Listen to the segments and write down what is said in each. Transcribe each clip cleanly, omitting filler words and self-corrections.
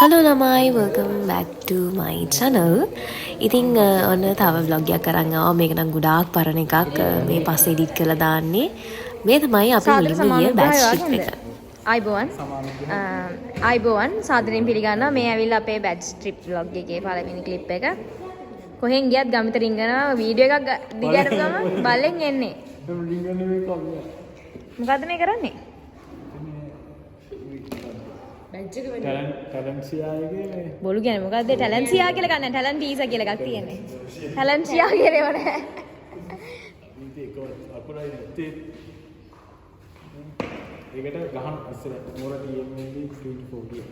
Hello ළමයි, welcome back to my channel. ඉතින් ඔන්න තව vlog එකක් අරන් ආවා. මේක නම් ගොඩාක් පරණ එකක්. මේ පස්සේ edit කරලා දාන්නේ. මේ තමයි අපි මුලින්ම ගිය batch trip එක. අයිබෝවන් සාදරයෙන් පිළිගන්නවා. මේ ඇවිල්ලා අපේ batch trip vlog එකේ පළවෙනි clip එක. කොහෙන් ගියත් ගමිත රින්ගනවා වීඩියෝ එකක් දිගට ගම බල්ලෙන් එන්නේ. මොකද්ද මේ කරන්නේ? බොලු කියන්නේ මොකද්ද? ටැලන්සියා කියලා ගන්න. ටැලන්ටීසා කියලා එකක් තියෙන්නේ. ටැලන්සියා කියලා ඒව නෑ. ඒකට ගහන ඉස්සර මොර TMD 340.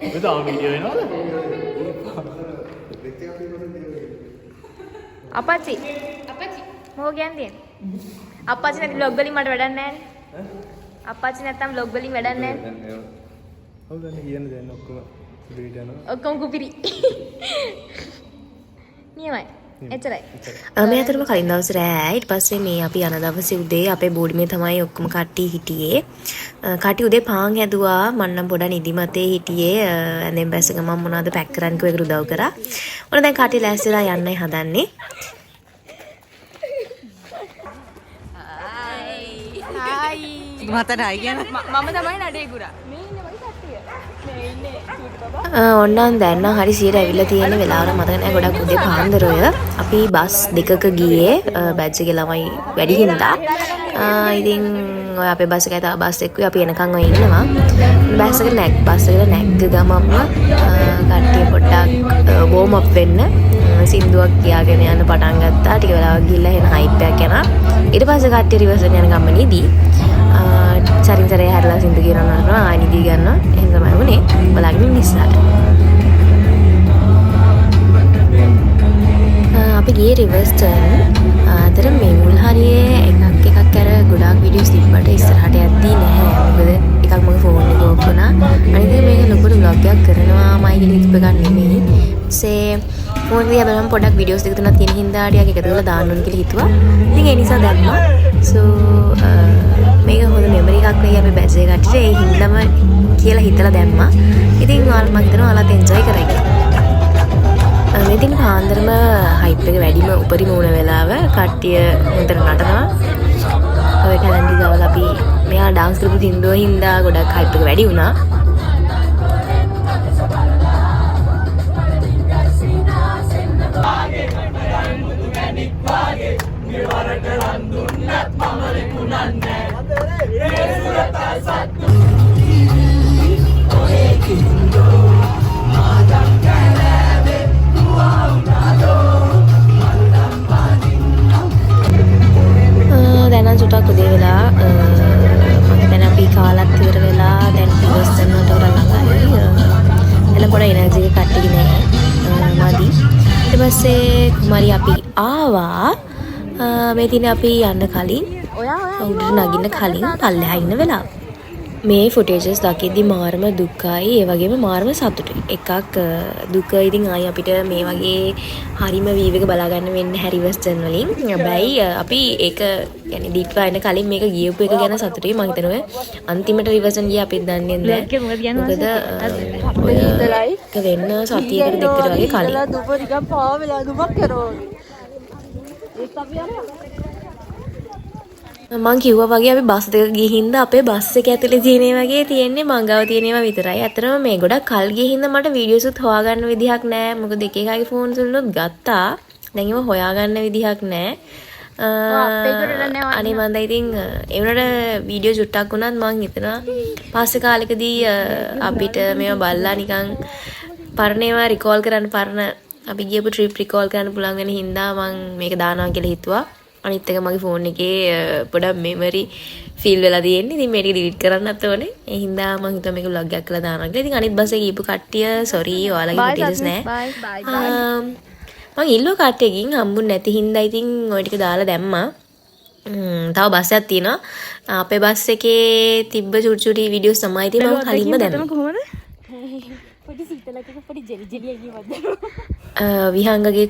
මෙතන වීඩියෝ එනවද? අපච්චි මොකෝ කියන්නේ? අපච්චි නැති vlog වලින් මට වැඩක් නැහැ නේ. අපච්චි නැත්තම් vlog වලින් වැඩක් නැහැ. හවුදන්නේ කියන්නේ දැන් ඔක්කොම පිළිට යනවා. ඔක්කොම කුපිරි. නියමයි. එච්චරයි. මේ අතරම කලින් දවසේ රෑ ඊට පස්සේ මේ අපි යන දවසේ උදේ අපේ බෝඩිමේ තමයි ඔක්කොම කට්ටිය හිටියේ. කට්ටිය උදේ පාන් හැදුවා. මම නම් පොඩ නිදිමතේ හිටියේ. ඇඳෙන් බැස්ස ගමන් මොනවද පැක් කරන්න කිව්ව ඒක උදව් කරා. ඔන්න දැන් කට්ටිය ලෑස්තිලා යන්නයි හදන්නේ. මම තමයි නඩේ ගුරා. මේ ඉන්නේ මගේ කට්ටිය. මේ ඉන්නේ චූටි බබා. ඔන්නම් දැන් නම් හරි සියර ඇවිල්ලා තියෙන වෙලාවට මතක නැහැ ගොඩක් උදේ පාන්දර ඔය. අපි බස් දෙකක ගියේ බැච් එකේ ළමයි වැඩි හින්දා. ඉතින් ඔය අපේ බස් එකයි තව බස් එක්කුයි අපි එනකන් ඔය ඉන්නවා. බස් එකට නැග්ග ගමන්ම කට්ටිය පොඩ්ඩක් වෝම් අප් වෙන්න සින්දුවක් කියාගෙන යන්න පටන් ගත්තා. ටික වෙලාවක් ගිහිල්ලා එන හයිප් එකක් යනවා. ඊට පස්සේ කට්ටිය රිවර්ස් යන ගමනේදී සරින් සරේ හැරලා සින්දු කියනවා ආයෙ නිදි ගන්නවා. එහෙම තමයි වුනේ. බලන්න ඉන්න ඉස්සරහට. අපි ගියේ රිවර්ස් ටර්න්. අතර මේ මුල් හරියේ එකක් අර ගොඩාක් වීඩියෝස් තිබ්බට ඉස්සරහට යද්දී නැහැ. මොකද එකක් මගේ ෆෝන් එක ඕෆ් වුණා. අනිත් එක මේක ලොකුට vlog එකක් කරනවා මයි කියලා හිතපු එකක් නෙමෙයි. ෆෝන් එකේ බලන්න පොඩක් වීඩියෝස් දෙක තුනක් තියෙන හින්දා ටිකක් එකතු කරලා දාන්න ඕන කියලා හිතුවා. ඉතින් ඒ නිසා දැම්මා. මේක හොඳ මෙමරි එකක් වෙයි අපි බැච් එක කට්ටියට ඒ හින්දාම කියලා හිතලා දැම්මා. ඉතින් ඔයාලා මම හිතනවා ඔයාලත් එන්ජොයි කරයි කියලා. මේ දින පාන්දරම හයිප් එක වැඩිම උපරිම වුණ වෙලාව කට්ටිය හොඳට නටනවා. ඔය ටැලන්ටි ගාවල අපි මෙයා ඩාන්ස් කරපු තින්දුව හින්දා ගොඩක් හයිප් එක වැඩි වුණා. දැන් සුටක් උදේ වෙලා මම දැන් අපි කාලත් ඉවර වෙලා දැන් රිවර්ස් යනකොට ළඟයි. එළ පොඩ එනර්ජි එක කට්ටිය නෑ. මදි. ඊට පස්සේ කුමාරි අපි ආවා. මේ දින අපි යන්න කලින් උඩට නගින්න කලින් පල්ලෙහා ඉන්න වෙලාව. මේ ෆුටේජස් දකිද්දි මාරම දුකයි ඒ වගේම මාරම සතුටුයි. එකක් දුක ඉතින් ආයි අපිට මේ වගේ හරිම වීව් එක බලා ගන්න වෙන්නේ හැරි වෙස්ටර්න් වලින්. හැබැයි අපි ඒක يعني දීප් වෙන කලින් මේක ගියපු එක ගැන සතුටුයි. මම හිතනවා අන්තිමට රිවර්සන් ගියා අපිත් දන්නේ නැහැ. මොකද ඔය එක වෙන්න සතියකට දෙකකට වගේ කලින්. දුප ටිකක් පාව වෙලා දුමක් කරනවා. ඒත් අපි යනවා. මං කිව්වා වගේ අපි බස් දෙක ගිහින් හින්දා අපේ බස් එක ඇතුලේ තියෙන වගේ තියෙන්නේ මංගාව තියෙන ඒවා විතරයි. ඇත්තටම මේ ගොඩක් කල් ගිහින් හින්දා මට වීඩියෝස් උත් හොයාගන්න විදිහක් නැහැ. මොකද එක එකගේ ෆෝන්ස් වලිනුත් ගත්තා. දැන් ඒව හොයාගන්න විදිහක් නැහැ. අනේ මන්ද ඉතින් ඒ වුණාට වීඩියෝ චුට්ටක් වුණත් මං හිතනවා පස්සේ කාලෙකදී අපිට මේවා බලලා නිකන් පරණ ඒවා රිකෝල් කරන්න පරණ අපි ගියපු ට්‍රිප් රිකෝල් කරන්න පුළුවන් වෙන හින්දා මං මේක දානවා කියලා හිතුවා. අනිත් එක මගේ ෆෝන් එකේ පොඩක් මෙමරි ෆීල් වෙලා තියෙන්නේ. ඉතින් මේක ඩිලීට් කරන්නත් ඕනේ. ඒ හින්දා මම හිතුවා මේක vlog එකක් කරලා දානවා කියලා. ඉතින් අනිත් බස් එකේ ගිහපු කට්ටිය සෝරි ඔයාලගේ ෆුටේජස් නෑ. මම ඉල්ලුව කට්ටියකින් හම්බුනේ නැති හින්දා ඉතින් ওই ටික දාලා දැම්මා. තව බස් එකක් තියෙනවා. අපේ බස් එකේ තිබ්බ චුටි චුටි වීඩියෝස් තමයි ඉතින් මම කලින්ම දැම්මා. විහංගගේ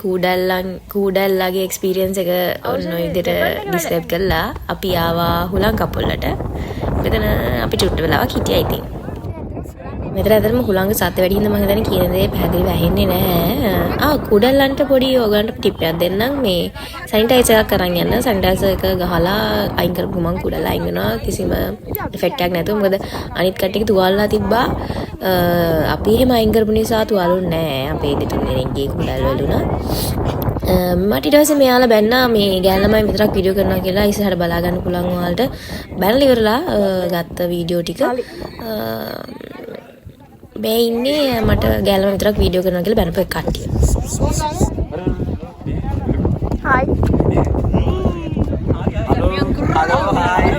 කූඩල්ලාගේ එක්ස්පීරියන්ස් එක ඔන්න ඔය විදිහට ඩිස්ක්‍රයිබ් කළා. අපි ආවා හුලං කපොල්ලට. මෙතන අපි චුට්ට වෙලාවක් හිටියා ඉතින්. මෙතන ඇත්තටම හුලංග සත්‍ය වැඩි හින්දා මම හිතන්නේ කියන දේ පැහැදිලිව ඇහෙන්නේ නැහැ. කුඩල්ලන්ට පොඩි ඔයගලන්ට ටිප් එකක් දෙන්නම්. මේ සැනිටයිසර් එකක් අරන් යන්න. සැනිටයිසර් එක ගහලා අයින් කරපු ගමන් කුඩල්ල අයින් වෙනවා. කිසිම ඉෆෙක්ට් එකක් නැතුව. මොකද අනිත් කට්ටියක තුවාලලා තිබ්බා. අපි එහෙම අයින් කරපු නිසා තුවාලුන්නේ නැහැ. අපේ දෙතුන් දෙනෙක්ගේ කුඩල් වලුණා. මට ඊට පස්සේ මෙයාලා බැන්නා මේ ගෑන් ළමයි විතරක් වීඩියෝ කරනවා කියලා ඉස්සරහට බලා ගන්න පුළුවන් ඔයාලට. බැනලා ඉවරලා ගත්ත වීඩියෝ ටික මේ ඉන්නේ මට ගෑන් ළමයි විතරක් වීඩියෝ කරනවා කියලා බැනපු කට්ටිය. හායි. හලෝ හායි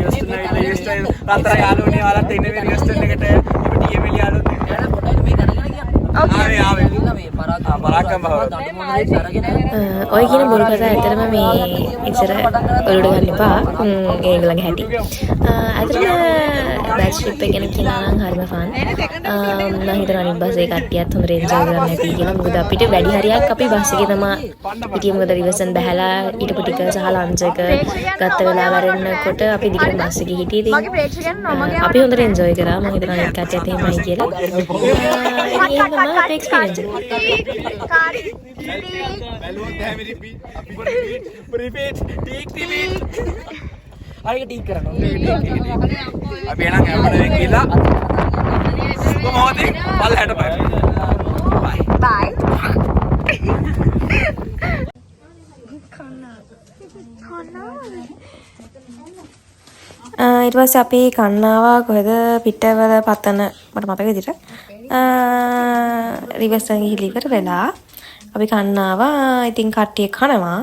යස්ටයිල් රාත්‍රී යාළුවනේ ඔයාලත් ඉන්නේ මේ රියස්ටන් එකට ටීඑම්එල් යාළුවෝ ඔය කියන බොරු කතා ඇත්තටම මේ ඉතර ඔලුවට ගන්න එපා. ඒගොල්ලන්ගේ හැටි. ඇත්තටම බෑච් ට්‍රිප් එක ගැන කියනවා නම් හරිම ෆන්. මම හිතනවා අනිත් බස් එකේ කට්ටියත් හොඳට එන්ජොයි කරන්න ඇති කියලා. මොකද අපිට වැඩි හරියක් අපි බස් එකේ තමයි හිටියේ. මොකද රිවර්සන් බහැලා ඊට ටික සහ ලන්ච් එක ගත්ත වෙලාව වරෙන්නකොට අපි දිගට බස් එකේ හිටියේ. ඉතින් අපි හොඳට එන්ජොයි කරා. මම හිතනවා අනිත් කට්ටියත් එහෙමයි කියලා. අපේ එක්ස්පීරියන්ස් එක. අරක ටීක් කරනවා. අපි එනං හැමෝටම කියලා කොහොමද පල්ලහැට බයි. බයි. ඊට පස්සේ අපි කන්නාවා කොහෙද පිටවල පතන මට මතක විදිහට රිවර්සන් ගිහිලි ඉවර වෙලා අපි කන්නාවා. ඉතින් කට්ටිය කනවා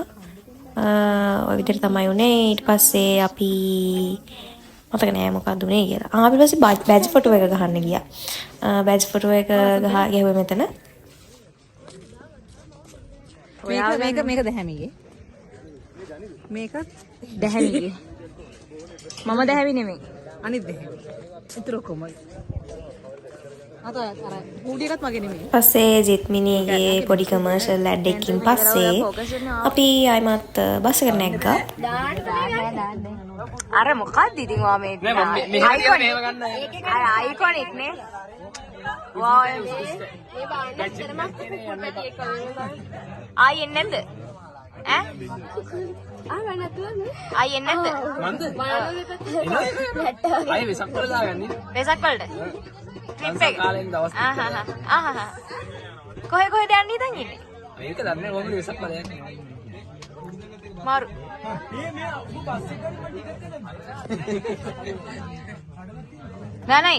ඔය විදිහට තමයි උනේ. ඊට පස්සේ අපි මතක නෑ මොකක්ද උනේ කියලා. අපි ඊපස්සේ බැජ් ෆොටෝ එක ගහන්න ගියා. බැජ් ෆොටෝ එක ගහුවේ මෙතන. මේක දැහැමිගේ. මේක දැහැමිගේ. මම දැහැමි නෙමෙයි. අනිත් දෙහෙම. ඉතුරු කොමයි. අර හුඩි එකත් මගේ නෙමෙයි. පස්සේ ජෙත්මිනිගේ පොඩි කමර්ෂල් ඇඩ් එකකින් පස්සේ අපි ආයිමත් බස් එකට නැග්ගා. අර මොකක්ද ඉතින් ඔයා මේ අයිකොනික් නේ. ආයි එන්නේ නැද්ද? ඈ? ආයි එන්නේ නැද්ද? මන්ද? අය වෙසක් වල දාගන්නේ. වෙසක් වලට? ට්‍රිප් එක. කාලෙන් දවස් කොහෙද යන්නේ දැන් ඉන්නේ? මේක දන්නේ කොහොමද වෙසක් වල යන්නේ? මාරු. නෑ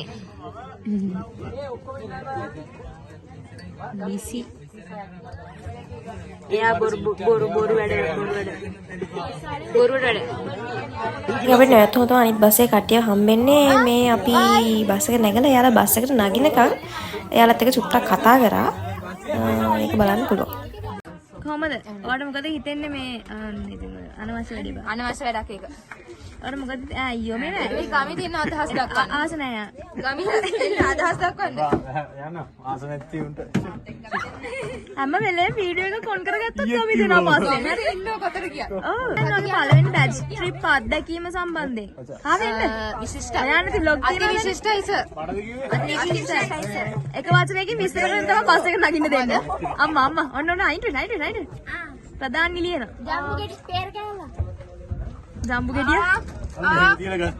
බිසි. එයා බොරු වැඩ. අපි නැවතුම අනිත් බස් එකේ කට්ටිය හම්බෙන්නේ. මේ අපි බස් එක නැගලා එයාලා බස් එකට නගිනකන් එයාලත් එක්ක චුට්ටක් කතා කරා. ඒක බලන්න පුළුවන්. කොහමද? ඔයාලට මොකද හිතෙන්නේ මේ අනවශ්‍ය වැඩේ බා? අනවශ්‍ය වැඩක් ඒක. ඔයාලට මොකද අයියෝ මේ ගමේ තියෙන අදහස් දක්වන්න. ආස නෑ යා. ගමේ තියෙන අදහස් දක්වන්න. යන්න ආස නැති උන්ට. හැම වෙලේම වීඩියෝ එක කොන් කරගත්තොත් ගමේ දෙනවා පස්සේ. මට ඉන්නව කොතර ගියා. ඔව්. දැන් ඔගේ පළවෙනි බැච් ට්‍රිප් අත්දැකීම සම්බන්ධයෙන්. හා වෙන්න. විශිෂ්ටයි. ඔයාලට vlog තියෙනවා. අති විශිෂ්ටයි සර්. අති විශිෂ්ටයි සර්. එක වචනයකින් විස්තර කරන්න තමයි බස් එක නගින්න දෙන්න. අම්මා ඔන්න අයින්ට. ප්‍රධාන නිලියන. ජම්බු ගෙඩි ස්පෙයාර් කෑල්ලා. ජම්බු ගෙඩිය? දීලා ගන්න.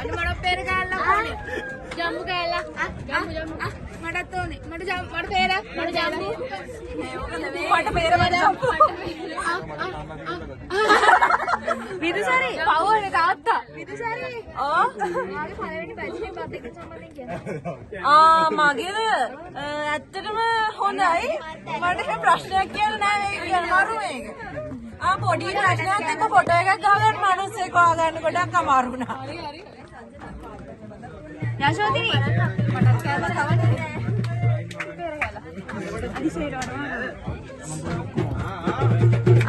අන්න මට පෙර කෑල්ලා ඕනේ. ජම්බු කෑල්ලා. ජම්බු. මටත් ඕනේ. මට පෙර. මට ජම්බු. මට පෙර ජම්බු. විදුසරි. පවෝනේ තාත්තා. විදුසරි. මාගේ පළවෙනි බැච් එකේ බත් එක සම්බන්ධයෙන් කියන්න. මගේද ඇත්තටම හොඳයි. මට එහෙම ප්‍රශ්නයක් කියන්න නෑ මේක කියන්න අමාරු මේක. පොඩි ප්‍රශ්නයක් එක්ක ෆොටෝ එකක් ගහගන්න මිනිස්සෙක් හොයාගන්න ගොඩක් අමාරු වුණා. යශෝදිනී මටත් කෑල්ල කවන්නේ නෑ.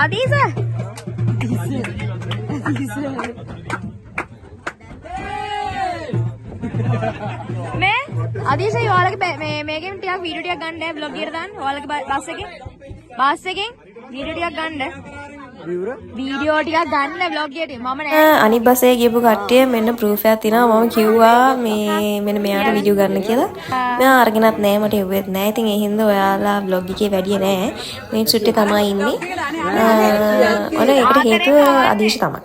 අදීස මේ අදීසයි ඔයාලගේ මේකෙන් ටිකක් වීඩියෝ ටිකක් ගන්න බ්ලොග් එකට දාන්න. ඔයාලගේ බස් එකෙන් වීඩියෝ ටිකක් ගන්න. වීඩියෝ ටිකක් ගන්න බ්ලොග් එකට. මම නෑ. අනිත් බස්සේ ගියපු කට්ටිය මෙන්න ප්‍රූෆ් එකක් තියෙනවා. මම කිව්වා මේ මෙන්න මෙයාට වීඩියෝ ගන්න කියලා. මෙයා අරගෙනත් නෑ මට එව්වෙත් නෑ. ඉතින් ඒ හින්දා ඔයාලා බ්ලොග් එකේ වැඩිය නෑ. මේ ෂූට් එක තමයි ඉන්නේ. ඔන්න ඒකට හේතුව අදීශ තමයි.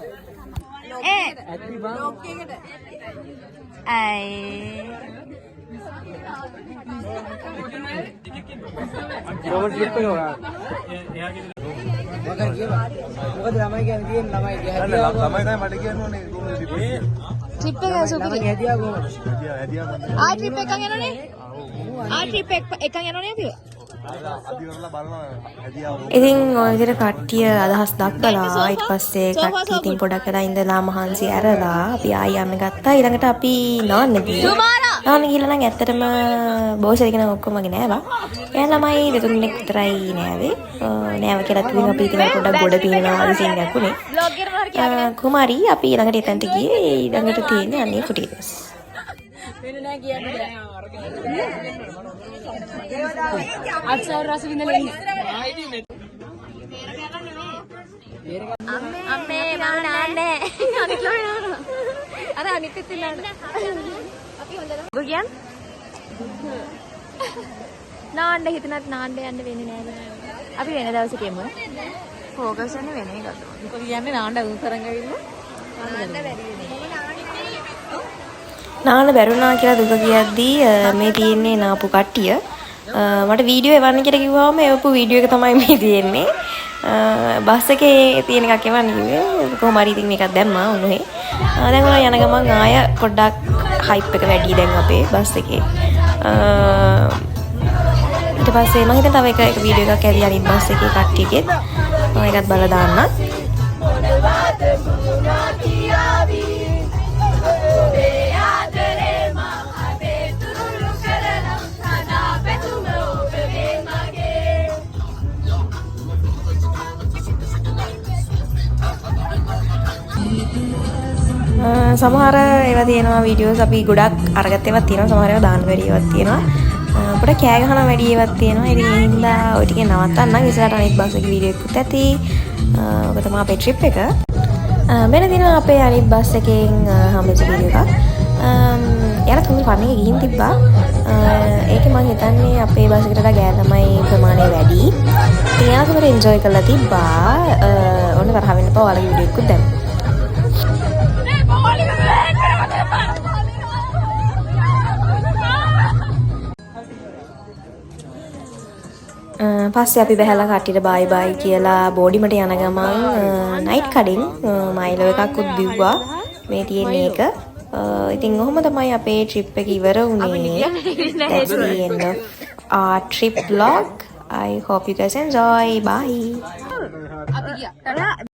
ට්‍රිප් එක සුපිරි. ට්‍රිප් එකක් යනෝනේ. ට්‍රිප් එකක් යනෝනේ අපි. ඉතින් ඔය විදිහට කට්ටිය අදහස් දක්වලා ඊට පස්සේ කට්ටිය ඉතින් පොඩක් වෙලා ඉඳලා මහන්සි ඇරලා අපි ආයි යන්න ගත්තා. ඊළඟට අපි නාන්න ගියා. නාන්න ගිහලා නම් ඇත්තටම බෝසෙ කියන ඔක්කොමගේ නෑවා. එයා ළමයි දෙතුන්ෙක් විතරයි නෑවේ. නෑව කියලා කිව්වම අපි ඉතින් පොඩක් ගොඩ පිනනවා වගේ සීන් එකක් උනේ. කුමාරි අපි ඊළඟට එතනට ගියේ. ඊළඟට තියෙන්නේ අනේ ෆුටේජස්. වෙන නෑ කියන්නේ. අත්සාර රස විඳලා ඉන්නේ. අම්මේ මම නාන්නේ. අනිත් ළමයි නානවා. අර අනිත් ඉතින් නාන්න. අපි හොඳට. ඔබ කියන්නේ? නාන්න හිතනත් නාන්න යන්න වෙන්නේ නෑ. අපි වෙන දවසක එමු. ફોකස් වෙන්නේ වෙන එකකට. මොකද කියන්නේ නාන්න උන් තරංග ඇවිල්ලා. නාන්න බැරි වෙන්නේ. නාන්න බැරුණා කියලා දුක කියද්දී මේ තියෙන්නේ නාපු කට්ටිය මට වීඩියෝ එවන්න කියලා කිව්වම එවපු වීඩියෝ එක තමයි මේ තියෙන්නේ බස් එකේ තියෙන එකක් එවන්න කිව්වේ කොහොම හරි ඉතින් මේකක් දැම්මා උනුනේ දැන් උනා යන ගමන් ආය පොඩ්ඩක් හයිප් එක වැඩි දැන් අපේ බස් එකේ ඊට පස්සේ මම හිතන තව එක වීඩියෝ එකක් ඇවිල්ලා අනිත් බස් එකේ කට්ටියකෙත් මම ඒකත් බලලා දාන්න සමහර ඒවා තියෙනවා වීඩියෝස් අපි ගොඩක් අරගත්ත ඒවා තියෙනවා සමහර ඒවා දාන්න බැරි ඒවා තියෙනවා පොඩක් කෑ ගහන වැඩි ඒවා තියෙනවා ඉතින් ඒ හින්දා ඔය ටික නවත්තන්න ඉස්සරහට අනිත් බස් එකේ වීඩියෝ එකකුත් ඇති ඔක තමයි අපේ ට්‍රිප් එක මෙන්න දිනවා අපේ අනිත් බස් එකෙන් හම්බෙච්ච වීඩියෝ එකක් යාලා තුන් පරණ එක ගිහින් තිබ්බා ඒකේ මම හිතන්නේ අපේ බස් එකට වඩා ගෑන් ළමයි ප්‍රමාණය වැඩි ඉතින් යාලා තමයි එන්ජොයි කරලා තිබ්බා ඔන්න තරහ වෙන්න එපා ඔයාලගේ වීඩියෝ එකකුත් දැම්මා පස්සේ අපි බහැලා කට්ටියට බයි බයි කියලා බෝඩිමට යන ගමන් නයිට් කඩින් මයිලෝ එකක්වත් බිව්වා මේ තියෙන එක ඉතින් ඔහොම තමයි අපේ ට්‍රිප් එක ඉවර වුණේ that's the end of our trip vlog I hope you guys enjoy bye අපි ගියා.